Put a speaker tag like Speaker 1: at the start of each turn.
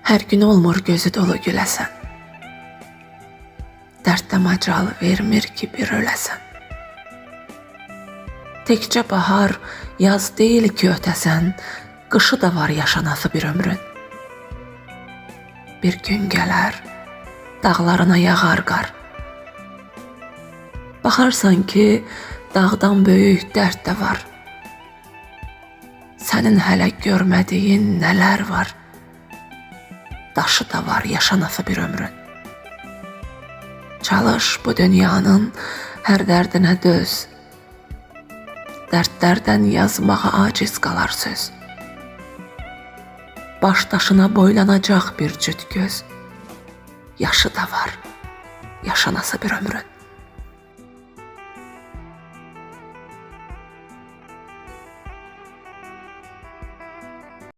Speaker 1: Hər gün olmur gözü dolu güləsən. Dərddə macal vermir ki bir öləsən. Təkcə bahar, yaz deyil ki ötəsən, qışı da var yaşanası bir ömrün. Bir gün gələr, dağlarına yağar qar. Baxarsan ki, dağdan böyük dərd də var. Sənin hələ görmədiyin nələr var. Daşı da var yaşanası bir ömrün. Çalış bu dünyanın hər dərdinə döz. Dərdlərdən yazmağa aciz qalar söz. Baş daşına boylanacaq bir cüt göz. Yaşı da var yaşanası bir ömrün.